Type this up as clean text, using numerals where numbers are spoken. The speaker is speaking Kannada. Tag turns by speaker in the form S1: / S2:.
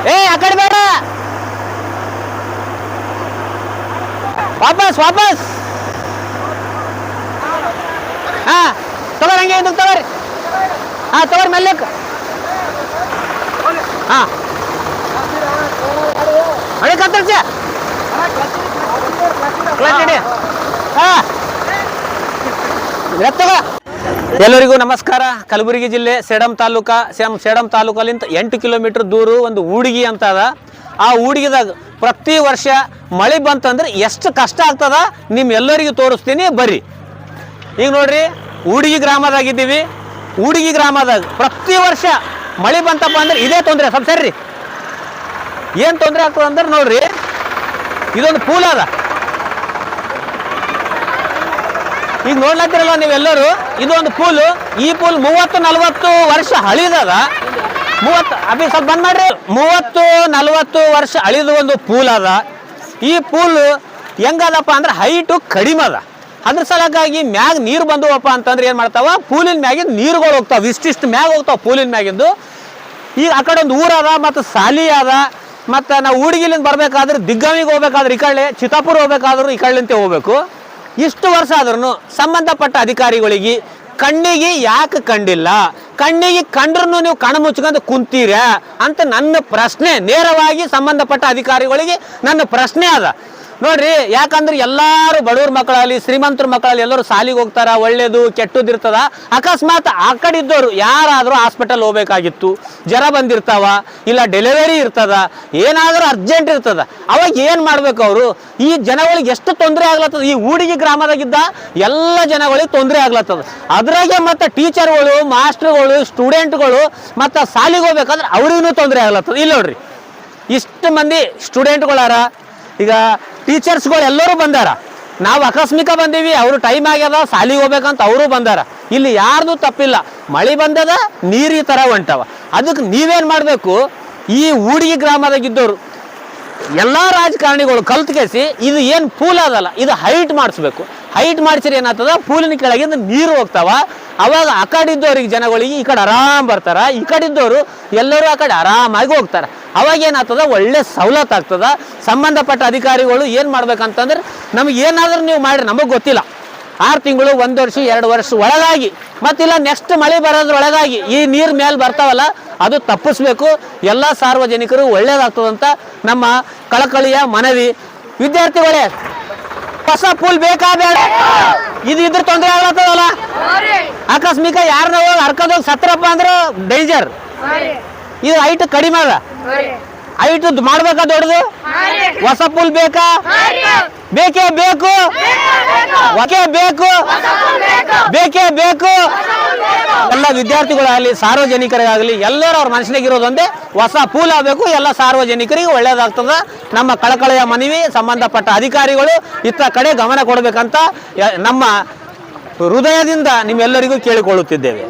S1: आ कड़े बेड़ वापस वापस हाँ तवर हंगे तवर हाँ तवर मेल्लक हाँ अरे कत्तर से हाँ ಎಲ್ಲರಿಗೂ ನಮಸ್ಕಾರ. ಕಲಬುರಗಿ ಜಿಲ್ಲೆ ಸೇಡಂ ತಾಲೂಕಲ್ಲಿಂದ 8 ಕಿಲೋಮೀಟರ್ ದೂರ ಒಂದು ಊಡಿಗಿ ಅಂತ ಅದ. ಆ ಊಡಿಗಿದಾಗ ಪ್ರತಿ ವರ್ಷ ಮಳೆ ಬಂತಂದ್ರೆ ಎಷ್ಟು ಕಷ್ಟ ಆಗ್ತದ ನಿಮ್ಮೆಲ್ಲರಿಗೂ ತೋರಿಸ್ತೀನಿ ಬರ್ರಿ. ಈಗ ನೋಡ್ರಿ ಊಡಿಗಿ ಗ್ರಾಮದಾಗಿದ್ದೀವಿ. ಊಡಿಗಿ ಗ್ರಾಮದಾಗ ಪ್ರತಿ ವರ್ಷ ಮಳೆ ಬಂತಪ್ಪ ಅಂದ್ರೆ ಇದೇ ತೊಂದರೆ. ಸ್ವಲ್ಪ ಸರಿ ಏನು ತೊಂದರೆ ಆಗ್ತದೆ ಅಂದ್ರೆ ನೋಡ್ರಿ ಇದೊಂದು ಪೂಲ್ ಅದ. ಈಗ ನೋಡ್ಲತ್ತಿರಲ್ಲ ನೀವೆಲ್ಲರೂ ಇದೊಂದು ಪೂಲ್. ಈ ಪೂಲ್ 30-40 ವರ್ಷ ಹಳಿದದ. 30 ಅಭಿ ಸ್ವಲ್ಪ ಬಂದ್ ಮಾಡ್ರಿ. 30-40 ವರ್ಷ ಹಳಿದ ಒಂದು ಪೂಲ್ ಅದ. ಈ ಪೂಲ್ ಹೆಂಗದಪ್ಪ ಅಂದ್ರೆ ಹೈಟು ಕಡಿಮೆ ಅದ. ಅದ್ರ ಸಲಕ್ಕಾಗಿ ಮ್ಯಾಗ ನೀರು ಬಂದವಪ್ಪ ಅಂತಂದ್ರೆ ಏನು ಮಾಡ್ತಾವ, ಪೂಲಿನ ಮ್ಯಾಗಿಂದ ನೀರುಗಳು ಹೋಗ್ತಾವ. ಇಷ್ಟಿಷ್ಟು ಮ್ಯಾಗ ಹೋಗ್ತಾವ ಪೂಲಿನ ಮ್ಯಾಗಿಂದು. ಈಗ ಆ ಕಡೆ ಒಂದು ಊರು ಅದ ಮತ್ತು ಸಾಲಿ ಅದ. ಮತ್ತು ನಾವು ಊಡಿಗಿಲಿಂದ ಬರ್ಬೇಕಾದ್ರೆ ದಿಗ್ಗಮಿಗೆ ಹೋಗ್ಬೇಕಾದ್ರೆ ಈ ಕಡೆ, ಚಿತ್ತಾಪುರ ಹೋಗ್ಬೇಕಾದ್ರೂ ಈ ಕಡೆಲಿಂತೆ ಹೋಗ್ಬೇಕು. ಇಷ್ಟು ವರ್ಷ ಆದ್ರೂ ಸಂಬಂಧಪಟ್ಟ ಅಧಿಕಾರಿಗಳಿಗೆ ಕಣ್ಣಿಗೆ ಯಾಕೆ ಕಂಡಿಲ್ಲ, ಕಣ್ಣಿಗೆ ಕಂಡ್ರೂ ನೀವು ಕಣ್ಣು ಮುಚ್ಕೊಂಡು ಕುಂತೀರ ಅಂತ ನನ್ನ ಪ್ರಶ್ನೆ. ನೇರವಾಗಿ ಸಂಬಂಧಪಟ್ಟ ಅಧಿಕಾರಿಗಳಿಗೆ ನನ್ನ ಪ್ರಶ್ನೆ ಅದ ನೋಡ್ರಿ. ಯಾಕಂದ್ರೆ ಎಲ್ಲರೂ ಬಡವ್ರ ಮಕ್ಕಳಲ್ಲಿ ಶ್ರೀಮಂತರ ಮಕ್ಕಳಲ್ಲಿ ಎಲ್ಲರೂ ಸಾಲಿಗೆ ಹೋಗ್ತಾರ, ಒಳ್ಳೇದು ಕೆಟ್ಟದಿರ್ತದ. ಅಕಸ್ಮಾತ್ ಆ ಕಡೆ ಇದ್ದವರು ಯಾರಾದರೂ ಹಾಸ್ಪಿಟಲ್ ಹೋಗ್ಬೇಕಾಗಿತ್ತು, ಜ್ವರ ಬಂದಿರ್ತಾವ, ಇಲ್ಲ ಡೆಲಿವರಿ ಇರ್ತದ, ಏನಾದರೂ ಅರ್ಜೆಂಟ್ ಇರ್ತದ, ಅವಾಗ ಏನು ಮಾಡ್ಬೇಕು ಅವರು? ಈ ಜನಗಳಿಗೆ ಎಷ್ಟು ತೊಂದರೆ ಆಗ್ಲತ್ತದ. ಈ ಊಡಿಗಿ ಗ್ರಾಮದಾಗಿದ್ದ ಎಲ್ಲ ಜನಗಳಿಗೆ ತೊಂದರೆ ಆಗ್ಲತ್ತದ. ಅದ್ರಾಗೆ ಮತ್ತು ಟೀಚರ್ಗಳು, ಮಾಸ್ಟರ್ಗಳು, ಸ್ಟೂಡೆಂಟ್ಗಳು ಮತ್ತು ಸಾಲಿಗೆ ಹೋಗ್ಬೇಕಾದ್ರೆ ಅವ್ರಿಗೂ ತೊಂದರೆ ಆಗ್ಲತ್ತದ. ಇಲ್ಲ ನೋಡ್ರಿ ಇಷ್ಟು ಮಂದಿ ಸ್ಟೂಡೆಂಟ್ಗಳಾರ, ಈಗ ಟೀಚರ್ಸ್ಗಳು ಎಲ್ಲರೂ ಬಂದಾರ. ನಾವು ಆಕಸ್ಮಿಕ ಬಂದೀವಿ, ಅವರು ಟೈಮ್ ಆಗ್ಯದ ಸಾಲಿಗೆ ಹೋಗ್ಬೇಕಂತ ಅವರು ಬಂದಾರ. ಇಲ್ಲಿ ಯಾರ್ದು ತಪ್ಪಿಲ್ಲ. ಮಳೆ ಬಂದದ, ನೀರು ಈ ಥರ ಹೊಂಟವ. ಅದಕ್ಕೆ ನೀವೇನು ಮಾಡಬೇಕು, ಈ ಊಡಿಗಿ ಗ್ರಾಮದಾಗಿದ್ದವರು ಎಲ್ಲ ರಾಜಕಾರಣಿಗಳು ಕಲ್ತ್ಕೇಸಿ ಇದು ಏನು ಪೂಲ್ ಅದಲ್ಲ ಇದು ಹೈಟ್ ಮಾಡಿಸ್ಬೇಕು. ಹೈಟ್ ಮಾಡಿಸಿರಿ ಏನಾಗ್ತದ, ಪೂಲಿನ ಕೆಳಗಿಂದ ನೀರು ಹೋಗ್ತಾವ. ಅವಾಗ ಆ ಕಡೆ ಇದ್ದವ್ರಿಗೆ ಜನಗಳಿಗೆ ಈ ಕಡೆ ಆರಾಮ್ ಬರ್ತಾರ, ಈ ಕಡೆ ಇದ್ದವರು ಎಲ್ಲರೂ ಆ ಕಡೆ ಆರಾಮಾಗಿ ಹೋಗ್ತಾರೆ. ಅವಾಗ ಏನಾಗ್ತದ, ಒಳ್ಳೆ ಸವಲತ್ತು ಆಗ್ತದ. ಸಂಬಂಧಪಟ್ಟ ಅಧಿಕಾರಿಗಳು ಏನು ಮಾಡ್ಬೇಕಂತಂದ್ರೆ ನಮಗೆ ಏನಾದರೂ ನೀವು ಮಾಡಿರಿ ನಮಗೆ ಗೊತ್ತಿಲ್ಲ, 6 ತಿಂಗಳು 1 ವರ್ಷ 2 ವರ್ಷ ಒಳಗಾಗಿ ಮತ್ತಿಲ್ಲ ನೆಕ್ಸ್ಟ್ ಮಳೆ ಬರೋದ್ರೊಳಗಾಗಿ ಈ ನೀರು ಮೇಲೆ ಬರ್ತಾವಲ್ಲ ಅದು ತಪ್ಪಿಸ್ಬೇಕು. ಎಲ್ಲ ಸಾರ್ವಜನಿಕರು ಒಳ್ಳೇದಾಗ್ತದಂತ ನಮ್ಮ ಕಳಕಳಿಯ ಮನವಿ. ವಿದ್ಯಾರ್ಥಿಗಳೇ, ಹೊಸ ಪೂಲ್ ಬೇಕಾ ಬೇಡ? ಇದು ಇದ್ರ ತೊಂದರೆ ಆಗ್ಲತ್ತದಲ್ಲ. ಆಕಸ್ಮಿಕ ಯಾರನ್ನ ಹೋಗಿ ಹರ್ಕೋದೋಗಿ ಸತ್ರಪ್ಪ ಅಂದ್ರೆ ಡೇಂಜರ್. ಇದು ಹೈಟ್ ಕಡಿಮೆ ಅದ. ಹೈಟ್ ಮಾಡ್ಬೇಕಾ ದೊಡ್ಡದು? ಹೊಸ ಪೂಲ್ ಬೇಕಾ? ಬೇಕೇ ಬೇಕು, ಬೇಕೇ ಬೇಕು. ಎಲ್ಲ ವಿದ್ಯಾರ್ಥಿಗಳಾಗಲಿ ಸಾರ್ವಜನಿಕರಿಗಾಗಲಿ ಎಲ್ಲರೂ ಅವ್ರ ಮನಸ್ಸಿನಾಗಿರೋದೊಂದೇ ಹೊಸ ಪೂಲ್ ಆಗಬೇಕು. ಎಲ್ಲ ಸಾರ್ವಜನಿಕರಿಗೆ ಒಳ್ಳೇದಾಗ್ತದ. ನಮ್ಮ ಕಳಕಳೆಯ ಮನವಿ. ಸಂಬಂಧಪಟ್ಟ ಅಧಿಕಾರಿಗಳು ಇತ್ತ ಕಡೆ ಗಮನ ಕೊಡಬೇಕಂತ ನಮ್ಮ ಹೃದಯದಿಂದ ನಿಮ್ಮೆಲ್ಲರಿಗೂ ಕೇಳಿಕೊಳ್ಳುತ್ತಿದ್ದೇವೆ.